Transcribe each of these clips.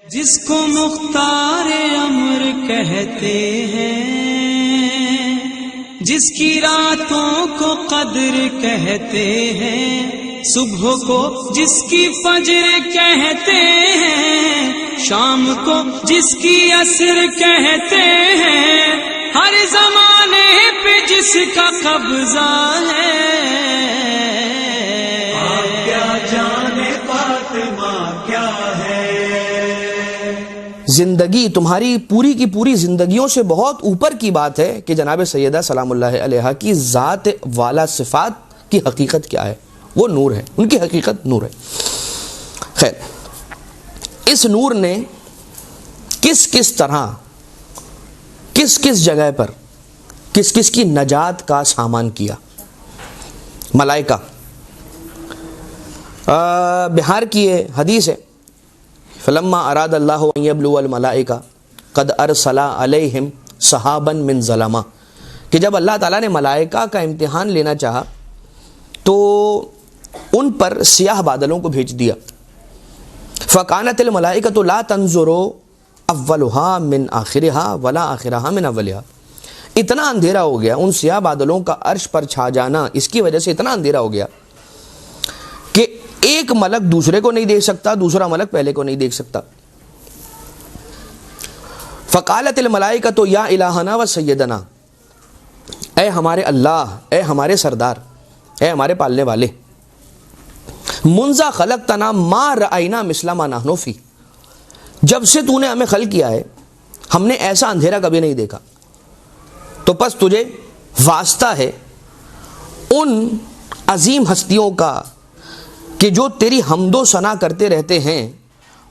جس کو مختار امر کہتے ہیں، جس کی راتوں کو قدر کہتے ہیں، صبح کو جس کی فجر کہتے ہیں، شام کو جس کی عصر کہتے ہیں، ہر زمانے پہ جس کا قبضہ ہے، کیا جانے فاطمہ کیا ہے۔ زندگی تمہاری پوری کی پوری زندگیوں سے بہت اوپر کی بات ہے کہ جناب سیدہ سلام اللہ علیہا کی ذات والا صفات کی حقیقت کیا ہے۔ وہ نور ہے، ان کی حقیقت نور ہے۔ خیر، اس نور نے کس کس طرح، کس کس جگہ پر، کس کس کی نجات کا سامان کیا؟ ملائکہ، بہار کی یہ حدیث ہے، فلما اراد اللہ ان یبلو الملائکہ قد ارسلا علیہم سحابا من ظلمہ، کہ جب اللہ تعالیٰ نے ملائکہ کا امتحان لینا چاہا تو ان پر سیاہ بادلوں کو بھیج دیا۔ فکانت الملائکۃ لا تنظر اولھا من آخرھا ولا آخرھا من اولھا، اتنا اندھیرا ہو گیا، ان سیاہ بادلوں کا عرش پر چھا جانا اس کی وجہ سے اتنا اندھیرا ہو گیا کہ ایک ملک دوسرے کو نہیں دیکھ سکتا، دوسرا ملک پہلے کو نہیں دیکھ سکتا۔ فقالت الملائکۃ یا الہنا و سیدنا، اے ہمارے اللہ، اے ہمارے سردار، اے ہمارے پالنے والے، منذ خلقتنا ما رأینا مثل ما نحن فی، جب سے تو نے ہمیں خلق کیا ہے ہم نے ایسا اندھیرا کبھی نہیں دیکھا، تو پس تجھے واسطہ ہے ان عظیم ہستیوں کا کہ جو تیری حمد و ثنا کرتے رہتے ہیں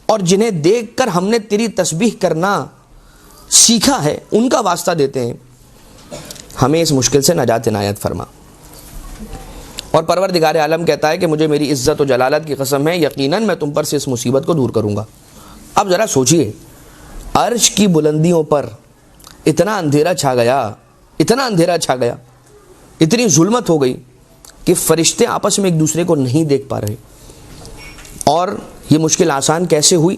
اور جنہیں دیکھ کر ہم نے تیری تسبیح کرنا سیکھا ہے، ان کا واسطہ دیتے ہیں، ہمیں اس مشکل سے نجات عنایت فرما۔ اور پروردگار عالم کہتا ہے کہ مجھے میری عزت و جلالت کی قسم ہے، یقیناً میں تم پر سے اس مصیبت کو دور کروں گا۔ اب ذرا سوچئے، عرش کی بلندیوں پر اتنا اندھیرا چھا گیا، اتنا اندھیرا چھا گیا، اتنی ظلمت ہو گئی کہ فرشتے آپس میں ایک دوسرے کو نہیں دیکھ پا رہے، اور یہ مشکل آسان کیسے ہوئی؟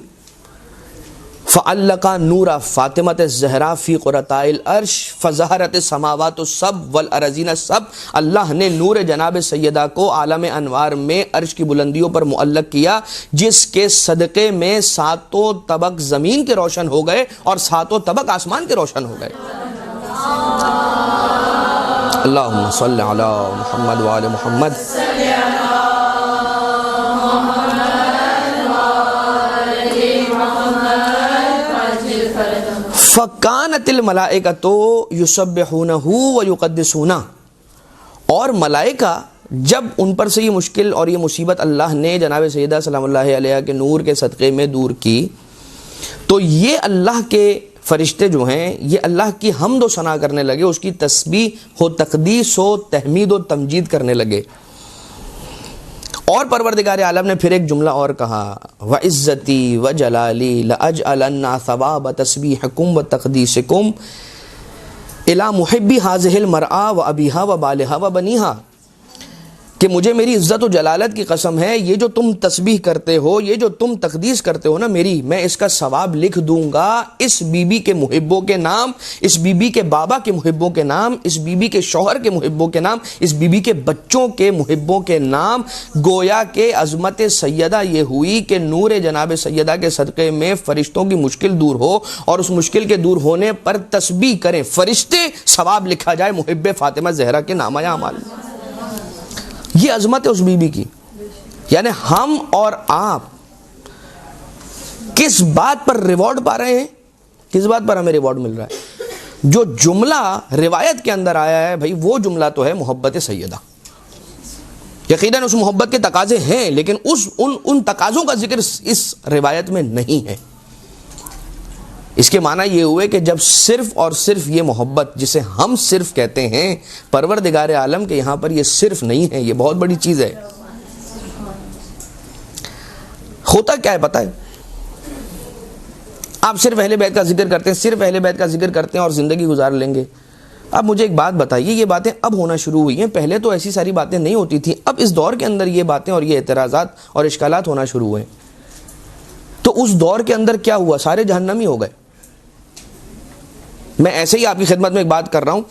فَعَلَّقَ نُورَ فاطمۃ الزہرا فی قرۃ العرش فظہرت السماوات السبع والارضین السبع، اللہ نے نور جناب سیدہ کو عالم انوار میں عرش کی بلندیوں پر معلق کیا، جس کے صدقے میں ساتوں طبق زمین کے روشن ہو گئے اور ساتوں طبق آسمان کے روشن ہو گئے۔ اللہم صلی علی محمد وآل محمد۔ فَكَانَتِ الْمَلَائِكَةُ يُسَبِّحُونَهُ وَيُقَدِّسُونَهُ، اور ملائکہ جب ان پر سے یہ مشکل اور یہ مصیبت اللہ نے جناب سیدہ سلام اللہ علیہ کے نور کے صدقے میں دور کی، تو یہ اللہ کے فرشتے جو ہیں یہ اللہ کی حمد و ثنا کرنے لگے، اس کی تسبیح و تقدیس و تحمید و تمجید کرنے لگے۔ اور پروردگار عالم نے پھر ایک جملہ اور کہا، وَعِزَّتِي وَجَلَالِي لَأَجْعَلَنَّ ثَوَابَ تَسْبِيحِكُمْ وَتَقْدِيسِكُمْ إِلَى مُحِبِّ هَذِهِ الْمَرْأَةِ وَأَبِيهَا وَبَالِهَا وَبَنِيهَا، کہ مجھے میری عزت و جلالت کی قسم ہے، یہ جو تم تسبیح کرتے ہو، یہ جو تم تقدیس کرتے ہو نا میری، میں اس کا ثواب لکھ دوں گا اس بی بی کے محبوں کے نام، اس بی بی کے بابا کے محبوں کے نام، اس بی بی کے شوہر کے محبوں کے نام، اس بی بی کے بچوں کے محبوں کے نام۔ گویا کہ عظمت سیدہ یہ ہوئی کہ نور جناب سیدہ کے صدقے میں فرشتوں کی مشکل دور ہو، اور اس مشکل کے دور ہونے پر تسبیح کریں فرشتے، ثواب لکھا جائے محب فاطمہ زہرا کے نامہ اعمال۔ یہ عظمت ہے اس بی بی کی۔ یعنی ہم اور آپ کس بات پر ریوارڈ پا رہے ہیں، کس بات پر ہمیں ریوارڈ مل رہا ہے؟ جو جملہ روایت کے اندر آیا ہے بھائی، وہ جملہ تو ہے محبت سیدہ۔ یقیناً اس محبت کے تقاضے ہیں، لیکن ان تقاضوں کا ذکر اس روایت میں نہیں ہے۔ اس کے معنی یہ ہوئے کہ جب صرف اور صرف یہ محبت جسے ہم صرف کہتے ہیں، پروردگار عالم کے یہاں پر یہ صرف نہیں ہے، یہ بہت بڑی چیز ہے۔ ہوتا کیا ہے پتہ ہے؟ آپ صرف اہل بیت کا ذکر کرتے ہیں، صرف اہل بیت کا ذکر کرتے ہیں اور زندگی گزار لیں گے۔ اب مجھے ایک بات بتائیے، یہ باتیں اب ہونا شروع ہوئی ہیں، پہلے تو ایسی ساری باتیں نہیں ہوتی تھیں، اب اس دور کے اندر یہ باتیں اور یہ اعتراضات اور اشکالات ہونا شروع ہوئے ہیں۔ تو اس دور کے اندر کیا ہوا؟ سارے جہنمی ہو گئے. میں ایسے ہی آپ کی خدمت میں ایک بات کر رہا ہوں.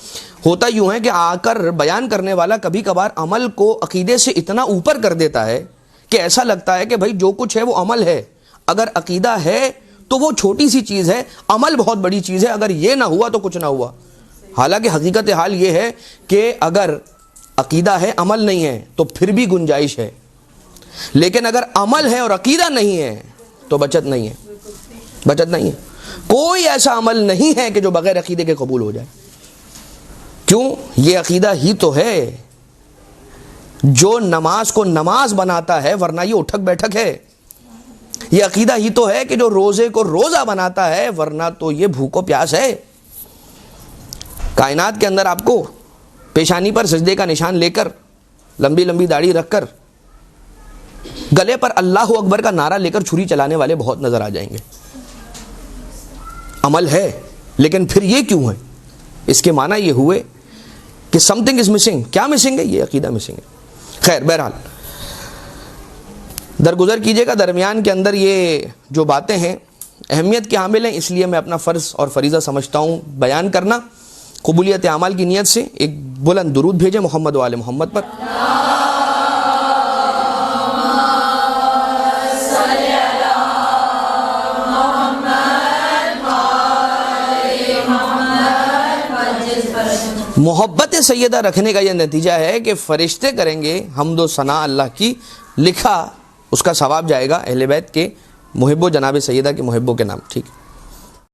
ہوتا یوں ہے کہ آ کر بیان کرنے والا کبھی کبھار عمل کو عقیدے سے اتنا اوپر کر دیتا ہے کہ ایسا لگتا ہے کہ بھائی جو کچھ ہے وہ عمل ہے. اگر عقیدہ ہے تو وہ چھوٹی سی چیز ہے، عمل بہت بڑی چیز ہے. اگر یہ نہ ہوا تو کچھ نہ ہوا. حالانکہ حقیقت حال یہ ہے کہ اگر عقیدہ ہے عمل نہیں ہے تو پھر بھی گنجائش ہے، لیکن اگر عمل ہے اور عقیدہ نہیں ہے تو بچت نہیں ہے. بچت نہیں ہے. کوئی ایسا عمل نہیں ہے کہ جو بغیر عقیدے کے قبول ہو جائے. کیوں؟ یہ عقیدہ ہی تو ہے جو نماز کو نماز بناتا ہے، ورنہ یہ اٹھک بیٹھک ہے. یہ عقیدہ ہی تو ہے کہ جو روزے کو روزہ بناتا ہے، ورنہ تو یہ بھوک و پیاس ہے. کائنات کے اندر آپ کو پیشانی پر سجدے کا نشان لے کر، لمبی لمبی داڑھی رکھ کر، گلے پر اللہ اکبر کا نعرہ لے کر چھری چلانے والے بہت نظر آ جائیں گے. عمل ہے لیکن پھر یہ کیوں ہے؟ اس کے معنی یہ ہوئے کہ سم تھنگ از مسنگ. کیا مسنگ ہے؟ یہ عقیدہ مسنگ ہے. خیر، بہرحال درگزر کیجئے گا. درمیان کے اندر یہ جو باتیں ہیں اہمیت کے حامل ہیں، اس لیے میں اپنا فرض اور فریضہ سمجھتا ہوں بیان کرنا. قبولیت اعمال کی نیت سے ایک بلند درود بھیجیں محمد و آل محمد پر. محبت سیدہ رکھنے کا یہ نتیجہ ہے کہ فرشتے کریں گے حمد و ثنا اللہ کی، لکھا اس کا ثواب جائے گا اہل بیت کے محب و جناب سیدہ کے محبوں کے نام. ٹھیک ہے.